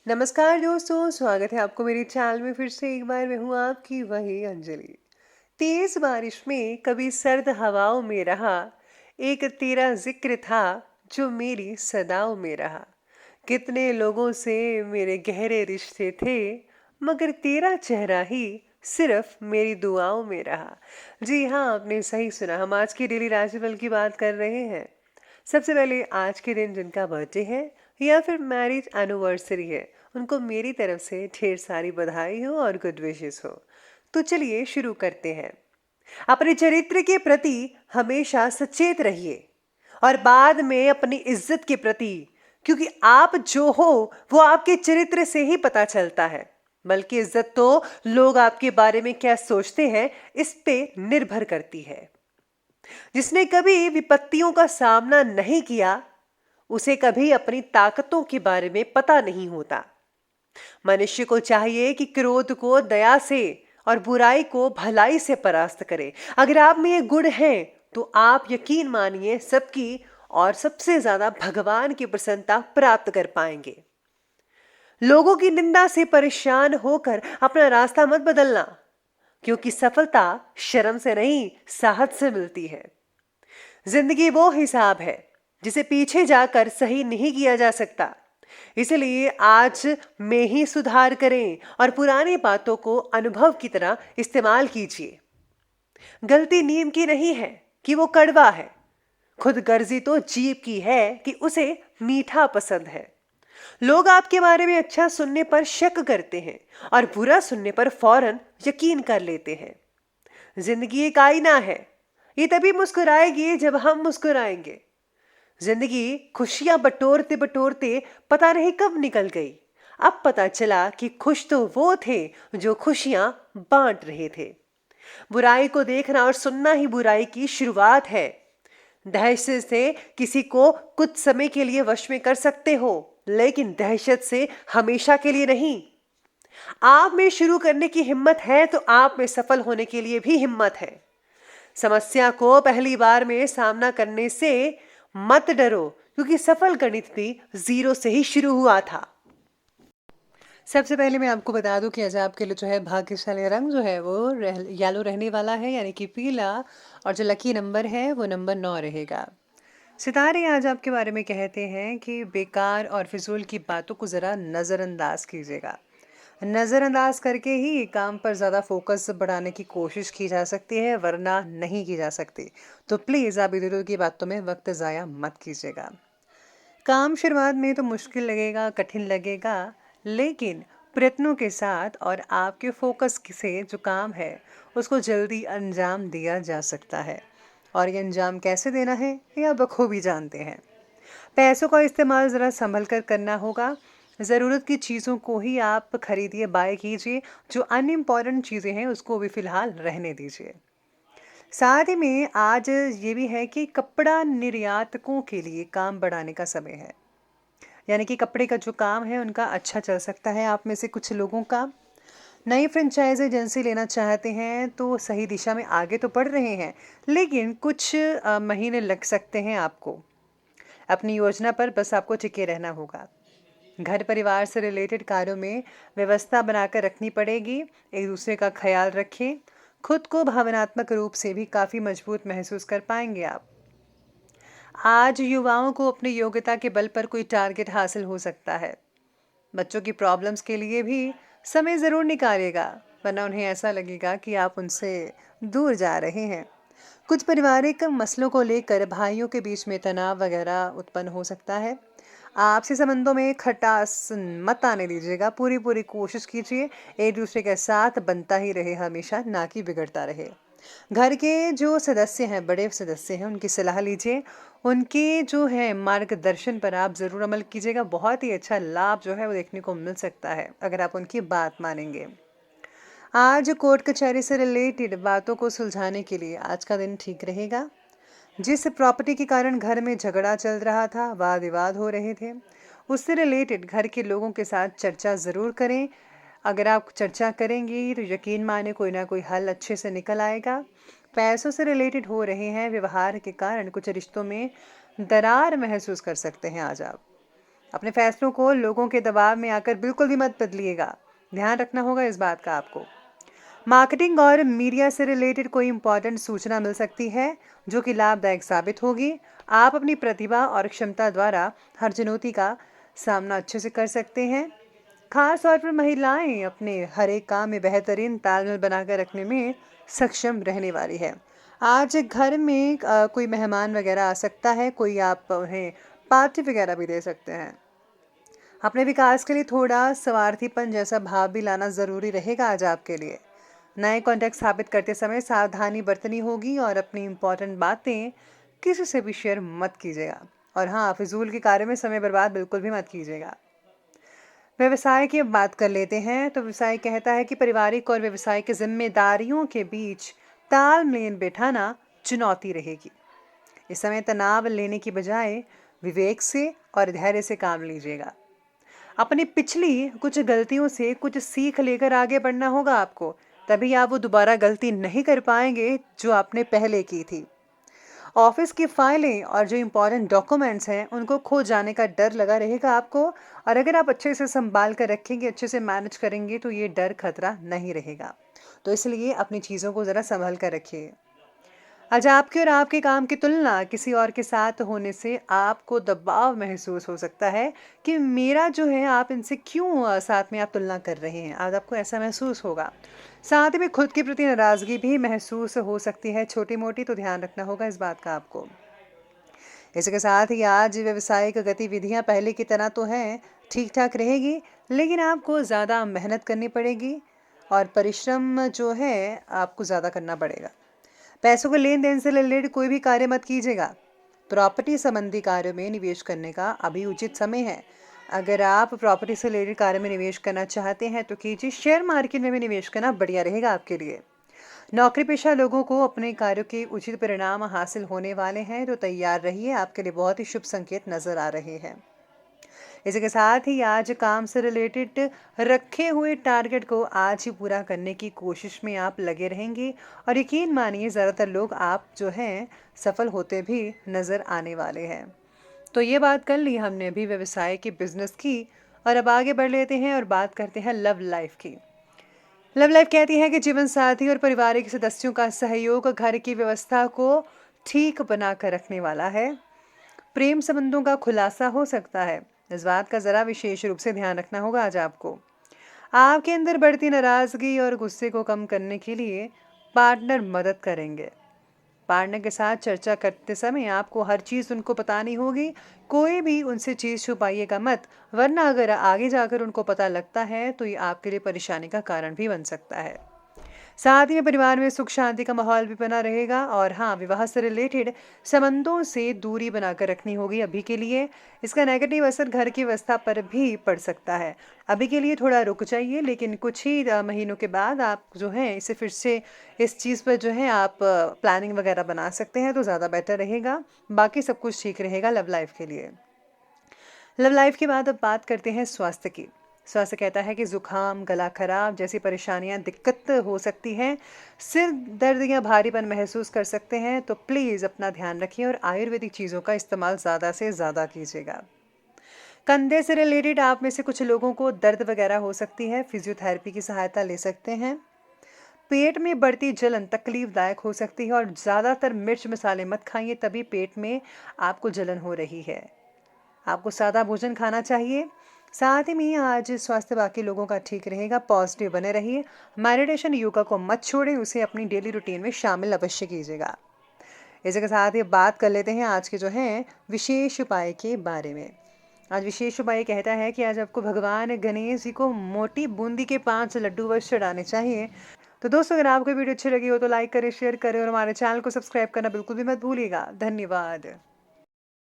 नमस्कार दोस्तों, स्वागत है आपको मेरे चैनल में। फिर से एक बार मैं हूँ आपकी वही अंजलि। तेज बारिश में कभी सर्द हवाओं में रहा, एक तेरा जिक्र था जो मेरी सदाओं में रहा। कितने लोगों से मेरे गहरे रिश्ते थे, मगर तेरा चेहरा ही सिर्फ मेरी दुआओं में रहा। जी हाँ, आपने सही सुना। हम आज की डेली राशिफल की बात कर रहे हैं। सबसे पहले आज के दिन जिनका बर्थडे है या फिर मैरिज एनिवर्सरी है, उनको मेरी तरफ से ढेर सारी बधाई हो और गुड विशेस हो। तो चलिए शुरू करते हैं। अपने चरित्र के प्रति हमेशा सचेत रहिए और बाद में अपनी इज्जत के प्रति, क्योंकि आप जो हो वो आपके चरित्र से ही पता चलता है। बल्कि इज्जत तो लोग आपके बारे में क्या सोचते हैं इस पे निर्भर करती है। जिसने कभी विपत्तियों का सामना नहीं किया, उसे कभी अपनी ताकतों के बारे में पता नहीं होता। मनुष्य को चाहिए कि क्रोध को दया से और बुराई को भलाई से परास्त करे। अगर आप में ये गुण है तो आप यकीन मानिए सबकी और सबसे ज्यादा भगवान की प्रसन्नता प्राप्त कर पाएंगे। लोगों की निंदा से परेशान होकर अपना रास्ता मत बदलना, क्योंकि सफलता शर्म से नहीं, साहस से मिलती है। जिंदगी वो हिसाब है जिसे पीछे जाकर सही नहीं किया जा सकता। इसलिए आज में ही सुधार करें और पुरानी बातों को अनुभव की तरह इस्तेमाल कीजिए। गलती नीम की नहीं है कि वो कड़वा है, खुद गर्जी तो जीभ की है कि उसे मीठा पसंद है। लोग आपके बारे में अच्छा सुनने पर शक करते हैं और बुरा सुनने पर फौरन यकीन कर लेते हैं। जिंदगी एक आईना है, ये तभी मुस्कुराएगी जब हम मुस्कुराएंगे। जिंदगी खुशियां बटोरते बटोरते पता नहीं कब निकल गई। अब पता चला कि खुश तो वो थे जो खुशियां बांट रहे थे। बुराई को देखना और सुनना ही बुराई की शुरुआत है। दहशत से किसी को कुछ समय के लिए वश में कर सकते हो, लेकिन दहशत से हमेशा के लिए नहीं। आप में शुरू करने की हिम्मत है तो आप में सफल होने के लिए भी हिम्मत है। समस्या को पहली बार में सामना करने से मत डरो, क्योंकि सफल गणित भी जीरो से ही शुरू हुआ था। सबसे पहले मैं आपको बता दूं कि आज आपके लिए जो है भाग्यशाली रंग जो है वो येलो रहने वाला है, यानी कि पीला। और जो लकी नंबर है वो नंबर 9 रहेगा। सितारे आज आपके बारे में कहते हैं कि बेकार और फिजूल की बातों को ज़रा नज़रअंदाज कीजिएगा। नज़रअंदाज करके ही काम पर ज़्यादा फोकस बढ़ाने की कोशिश की जा सकती है, वरना नहीं की जा सकती। तो प्लीज़ आप इधर उधर की बातों में वक्त ज़ाया मत कीजिएगा। काम शुरुआत में तो मुश्किल लगेगा, कठिन लगेगा, लेकिन प्रयत्नों के साथ और आपके फोकस से जो काम है उसको जल्दी अंजाम दिया जा सकता है। और ये अंजाम कैसे देना है ये आप बखूबी जानते हैं। पैसों का इस्तेमाल ज़रा संभल कर करना होगा। ज़रूरत की चीज़ों को ही आप खरीदिए, बाय कीजिए। जो अनइम्पॉर्टेंट चीज़ें हैं उसको भी फ़िलहाल रहने दीजिए। साथ ही में आज ये भी है कि कपड़ा निर्यातकों के लिए काम बढ़ाने का समय है। यानी कि कपड़े का जो काम है उनका अच्छा चल सकता है। आप में से कुछ लोगों का नई फ्रेंचाइज एजेंसी लेना चाहते हैं तो सही दिशा में आगे तो बढ़ रहे हैं, लेकिन कुछ महीने लग सकते हैं आपको। अपनी योजना पर बस आपको टिके रहना होगा। घर परिवार से रिलेटेड कार्यों में व्यवस्था बनाकर रखनी पड़ेगी। एक दूसरे का ख्याल रखें। खुद को भावनात्मक रूप से भी काफ़ी मजबूत महसूस कर पाएंगे आप। आज युवाओं को अपनी योग्यता के बल पर कोई टारगेट हासिल हो सकता है। बच्चों की प्रॉब्लम्स के लिए भी समय ज़रूर निकालिएगा, वरना उन्हें ऐसा लगेगा कि आप उनसे दूर जा रहे हैं। कुछ पारिवारिक मसलों को लेकर भाइयों के बीच में तनाव वगैरह उत्पन्न हो सकता है। आपसी संबंधों में खटास मत आने दीजिएगा। पूरी पूरी कोशिश कीजिए एक दूसरे के साथ बनता ही रहे हमेशा, ना कि बिगड़ता रहे। घर के जो सदस्य हैं, बड़े सदस्य हैं, उनकी सलाह लीजिए। उनके जो है मार्गदर्शन पर आप ज़रूर अमल कीजिएगा। बहुत ही अच्छा लाभ जो है वो देखने को मिल सकता है अगर आप उनकी बात मानेंगे। आज कोर्ट कचहरी से रिलेटेड बातों को सुलझाने के लिए आज का दिन ठीक रहेगा। जिस प्रॉपर्टी के कारण घर में झगड़ा चल रहा था, वाद विवाद हो रहे थे, उससे रिलेटेड घर के लोगों के साथ चर्चा ज़रूर करें। अगर आप चर्चा करेंगी तो यकीन माने कोई ना कोई हल अच्छे से निकल आएगा। पैसों से रिलेटेड हो रहे हैं व्यवहार के कारण कुछ रिश्तों में दरार महसूस कर सकते हैं आज आप। अपने फैसलों को लोगों के दबाव में आकर बिल्कुल भी मत बदलिएगा, ध्यान रखना होगा इस बात का आपको। मार्केटिंग और मीडिया से रिलेटेड कोई इंपॉर्टेंट सूचना मिल सकती है जो कि लाभदायक साबित होगी। आप अपनी प्रतिभा और क्षमता द्वारा हर चुनौती का सामना अच्छे से कर सकते हैं। खास तौर पर महिलाएं अपने हर एक काम में बेहतरीन तालमेल बनाकर रखने में सक्षम रहने वाली है। आज घर में कोई मेहमान वगैरह आ सकता है, कोई आप उन्हें पार्टी वगैरह भी दे सकते हैं। अपने विकास के लिए थोड़ा स्वार्थीपन जैसा भाव भी लाना ज़रूरी रहेगा आज आपके लिए। नए कॉन्टैक्ट स्थापित करते समय सावधानी बरतनी होगी और अपनी इम्पोर्टेंट बातें किसी से भी शेयर मत कीजिएगा। और हाँ, फिजूल के कार्य में समय बर्बाद बिल्कुल भी मत कीजिएगा। व्यवसाय की अब बात कर लेते हैं। तो व्यवसाय कहता है कि पारिवारिक और व्यवसायिक जिम्मेदारियों के बीच तालमेल बैठाना चुनौती रहेगी। इस समय तनाव लेने की बजाय विवेक से और धैर्य से काम लीजिएगा। अपनी पिछली कुछ गलतियों से कुछ सीख लेकर आगे बढ़ना होगा आपको, तभी आप वो दोबारा गलती नहीं कर पाएंगे जो आपने पहले की थी। ऑफिस की फाइलें और जो इम्पोर्टेंट डॉक्यूमेंट्स हैं उनको खो जाने का डर लगा रहेगा आपको, और अगर आप अच्छे से संभाल कर रखेंगे, अच्छे से मैनेज करेंगे तो ये डर खतरा नहीं रहेगा। तो इसलिए अपनी चीज़ों को ज़रा संभाल कर रखिए। आज आपके और आपके काम की तुलना किसी और के साथ होने से आपको दबाव महसूस हो सकता है कि मेरा जो है, आप इनसे क्यों साथ में आप तुलना कर रहे हैं। आज आपको ऐसा महसूस होगा। साथ ही में खुद के प्रति नाराज़गी भी महसूस हो सकती है, छोटी मोटी, तो ध्यान रखना होगा इस बात का आपको। इसके साथ ही आज व्यावसायिक गतिविधियां पहले की तरह तो हैं, ठीक ठाक रहेगी, लेकिन आपको ज़्यादा मेहनत करनी पड़ेगी और परिश्रम जो है आपको ज़्यादा करना पड़ेगा। पैसों के लेन देन से रिलेटेड कोई भी कार्य मत कीजिएगा। प्रॉपर्टी संबंधी कार्यों में निवेश करने का अभी उचित समय है। अगर आप प्रॉपर्टी से रिलेटेड कार्य में निवेश करना चाहते हैं तो कीजिए। शेयर मार्केट में भी निवेश करना बढ़िया रहेगा आपके लिए। नौकरी पेशा लोगों को अपने कार्यों के उचित परिणाम हासिल होने वाले हैं, तो तैयार रहिए, आपके लिए बहुत ही शुभ संकेत नजर आ रहे हैं। इसी के साथ ही आज काम से रिलेटेड रखे हुए टारगेट को आज ही पूरा करने की कोशिश में आप लगे रहेंगे, और यकीन मानिए ज़्यादातर लोग आप जो हैं सफल होते भी नज़र आने वाले हैं। तो ये बात कर ली हमने अभी व्यवसाय की, बिजनेस की, और अब आगे बढ़ लेते हैं और बात करते हैं लव लाइफ की। लव लाइफ कहती है कि जीवन साथी और पारिवारिक सदस्यों का सहयोग घर की व्यवस्था को ठीक बना कर रखने वाला है। प्रेम संबंधों का खुलासा हो सकता है, इस बात का ज़रा विशेष रूप से ध्यान रखना होगा आज आपको। आपके अंदर बढ़ती नाराज़गी और गुस्से को कम करने के लिए पार्टनर मदद करेंगे। पार्टनर के साथ चर्चा करते समय आपको हर चीज़ उनको बतानी होगी। कोई भी उनसे चीज़ छुपाइएगा मत, वरना अगर आगे जाकर उनको पता लगता है तो ये आपके लिए परेशानी का कारण भी बन सकता है। साथ ही में परिवार में सुख शांति का माहौल भी बना रहेगा। और हाँ, विवाह से रिलेटेड संबंधों से दूरी बनाकर रखनी होगी अभी के लिए। इसका नेगेटिव असर घर की व्यवस्था पर भी पड़ सकता है। अभी के लिए थोड़ा रुक जाइए, लेकिन कुछ ही महीनों के बाद आप जो है इसे फिर से इस चीज़ पर जो है आप प्लानिंग वगैरह बना सकते हैं, तो ज़्यादा बेटर रहेगा। बाकी सब कुछ ठीक रहेगा लव लाइफ के लिए। लव लाइफ के बाद अब बात करते हैं स्वास्थ्य की। स्वास्थ्य कहता है कि जुकाम, गला खराब जैसी परेशानियां दिक्कत हो सकती हैं। सिर दर्द या भारीपन महसूस कर सकते हैं, तो प्लीज़ अपना ध्यान रखिए और आयुर्वेदिक चीज़ों का इस्तेमाल ज़्यादा से ज़्यादा कीजिएगा। कंधे से रिलेटेड आप में से कुछ लोगों को दर्द वगैरह हो सकती है, फिजियोथेरेपी की सहायता ले सकते हैं। पेट में बढ़ती जलन तकलीफदायक हो सकती है, और ज़्यादातर मिर्च मसाले मत खाइए, तभी पेट में आपको जलन हो रही है। आपको सादा भोजन खाना चाहिए। साथ ही में आज स्वास्थ्य बाकी लोगों का ठीक रहेगा। पॉजिटिव बने रहिए। मेडिटेशन, योगा को मत छोड़ें, उसे अपनी डेली रूटीन में शामिल अवश्य कीजिएगा। इसी के साथ ही बात कर लेते हैं आज के जो है विशेष उपाय के बारे में। आज विशेष उपाय कहता है कि आज आपको भगवान गणेश जी को मोटी बूंदी के 5 लड्डू वश चढ़ाने चाहिए। तो दोस्तों, अगर आपको वीडियो अच्छी लगी हो तो लाइक करें, शेयर करें और हमारे चैनल को सब्सक्राइब करना बिल्कुल भी मत भूलिएगा। धन्यवाद।